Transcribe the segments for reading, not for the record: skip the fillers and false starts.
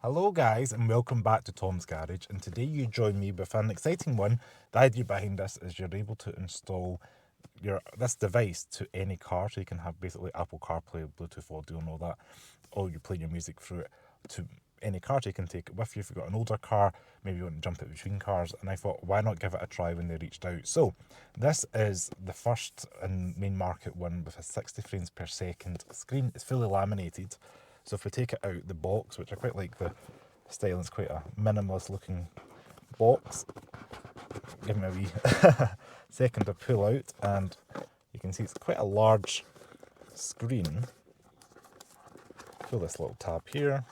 Hello guys and welcome back to Tom's Garage, and today you join me with an exciting one. The idea behind this is you're able to install this device to any car, so you can have basically Apple CarPlay, Bluetooth audio and all that, or you play your music through it to any car, so you can take it with you if you've got an older car, maybe you want to jump it between cars, and I thought why not give it a try when they reached out. So this is the first and main market one with a 60 frames per second screen. It's fully laminated. So if we take it out the box, which I quite like the style, it's quite a minimalist looking box. Give me a wee second to pull out, and you can see it's quite a large screen. Pull this little tab here.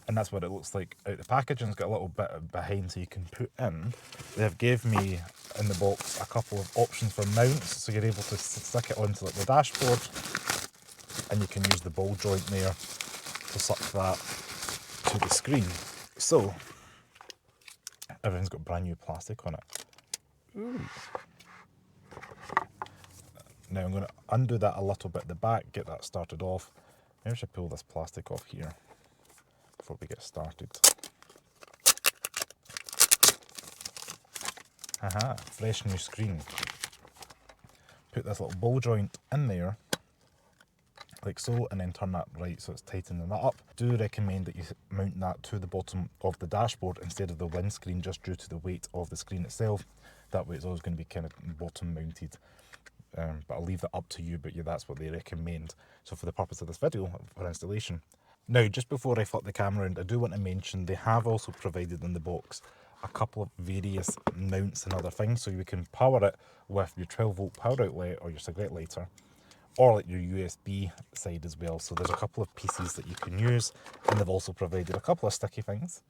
And that's what it looks like out the package, and it's got a little bit behind so you can put in. They have gave me in the box a couple of options for mounts, so you're able to stick it onto like the dashboard, and you can use the ball joint there to suck that to the screen. So everything's got brand new plastic on it. Ooh. Now I'm going to undo that a little bit at the back, get that started off. Maybe I should pull this plastic off here before we get started. Haha, fresh new screen. Put this little ball joint in there, like so, and then turn that right so it's tightening that up. Do recommend that you mount that to the bottom of the dashboard instead of the windscreen, just due to the weight of the screen itself. That way it's always going to be kind of bottom mounted. But I'll leave that up to you, but yeah, that's what they recommend. So for the purpose of this video, for installation. Now, just before I flip the camera around, I do want to mention they have also provided in the box a couple of various mounts and other things, so you can power it with your 12 volt power outlet or your cigarette lighter, or like your USB side as well. So there's a couple of pieces that you can use, and they've also provided a couple of sticky things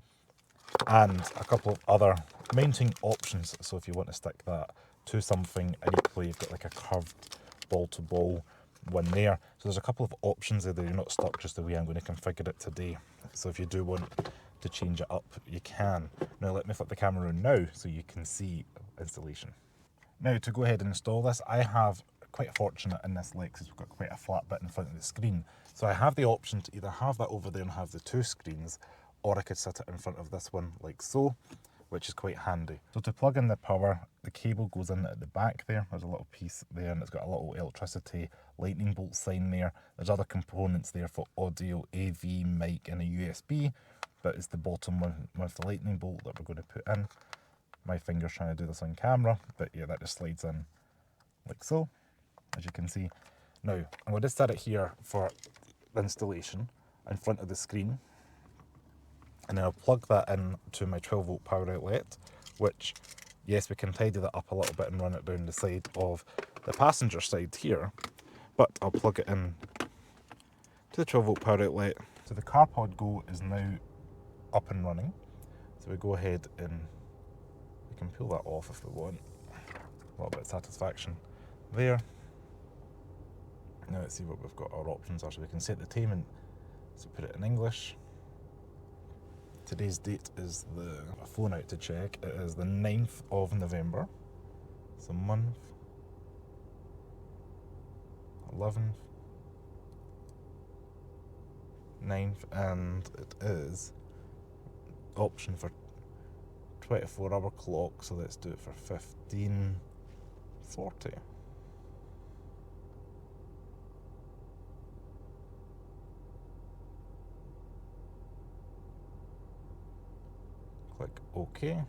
and a couple of other mounting options. So if you want to stick that to something, and equally you've got like a curved ball to ball one there. So there's a couple of options there that you're not stuck just the way I'm going to configure it today. So if you do want to change it up, you can. Now let me flip the camera around now so you can see installation. Now to go ahead and install this, I have quite fortunate in this Lexus, we've got quite a flat bit in front of the screen. So I have the option to either have that over there and have the two screens, or I could set it in front of this one like so, which is quite handy. So to plug in the power, the cable goes in at the back there. There's a little piece there, and it's got a little electricity lightning bolt sign there. There's other components there for audio, AV, mic, and a USB, but it's the bottom one with the lightning bolt that we're going to put in. My finger's trying to do this on camera, but yeah, that just slides in like so, as you can see. Now, I'm going to set it here for the installation in front of the screen, and then I'll plug that in to my 12 volt power outlet, which, yes, we can tidy that up a little bit and run it down the side of the passenger side here, but I'll plug it in to the 12 volt power outlet. So the CarpodGo is now up and running. So we go ahead and we can pull that off if we want. A little bit of satisfaction there. Now let's see what we've got our options are. So we can set the time, so put it in English. Today's date is a phone out to check. It is the 9th of November. It's a month. 11th. 9th, and it is option for 24-hour clock, so let's do it for 15:40. Click OK.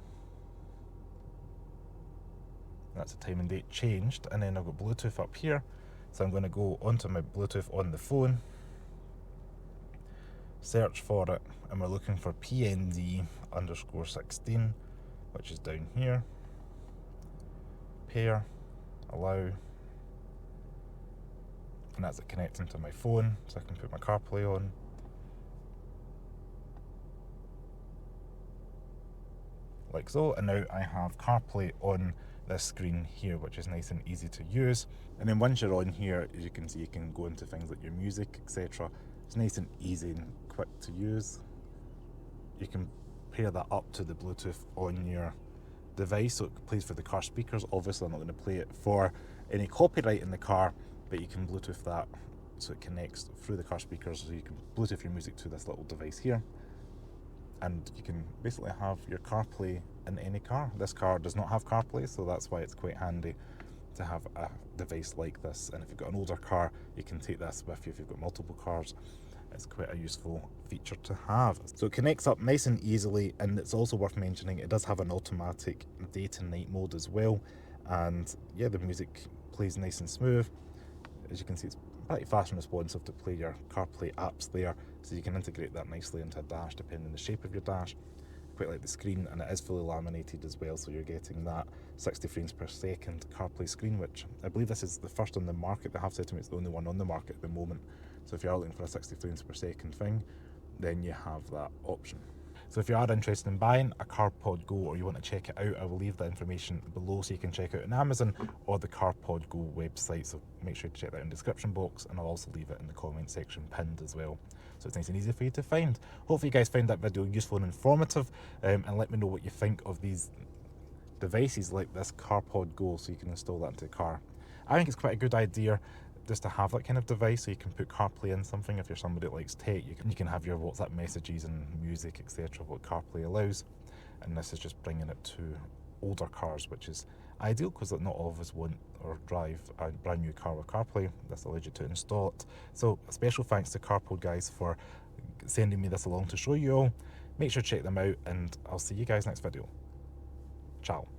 That's the time and date changed, and then I've got Bluetooth up here, so I'm going to go onto my Bluetooth on the phone, search for it, and we're looking for PND_16, which is down here. Pair, allow, and that's it connecting to my phone, so I can put my CarPlay on. Like so, and now I have CarPlay on this screen here, which is nice and easy to use. And then once you're on here, as you can see, you can go into things like your music, etc. It's nice and easy and quick to use. You can pair that up to the Bluetooth on your device so it plays for the car speakers. Obviously I'm not going to play it for any copyright in the car, but you can Bluetooth that so it connects through the car speakers, so you can Bluetooth your music to this little device here, and you can basically have your CarPlay in any car. This car does not have CarPlay, so that's why it's quite handy to have a device like this. And if you've got an older car, you can take this with you. If you've got multiple cars, it's quite a useful feature to have. So it connects up nice and easily, and it's also worth mentioning it does have an automatic day to night mode as well. And yeah, the music plays nice and smooth. As you can see, it's pretty fast and responsive to play your CarPlay apps there, so you can integrate that nicely into a dash depending on the shape of your dash. Quite like the screen, and it is fully laminated as well, so you're getting that 60 frames per second CarPlay screen, which I believe this is the first on the market. They have said to me it's the only one on the market at the moment, so if you're looking for a 60 frames per second thing, then you have that option. So if you are interested in buying a CarpodGo or you want to check it out, I will leave the information below so you can check it out on Amazon or the CarpodGo website, so make sure to check that in the description box, and I'll also leave it in the comment section pinned as well, so it's nice and easy for you to find. Hopefully you guys found that video useful and informative, and let me know what you think of these devices like this CarpodGo so you can install that into the car. I think it's quite a good idea just to have that kind of device so you can put CarPlay in something. If you're somebody that likes tech, you can have your WhatsApp messages and music, etc., what CarPlay allows. And this is just bringing it to older cars, which is ideal because not all of us want or drive a brand new car with CarPlay. This allows you to install it. So a special thanks to Carpod guys for sending me this along to show you all. Make sure to check them out, and I'll see you guys next video. Ciao.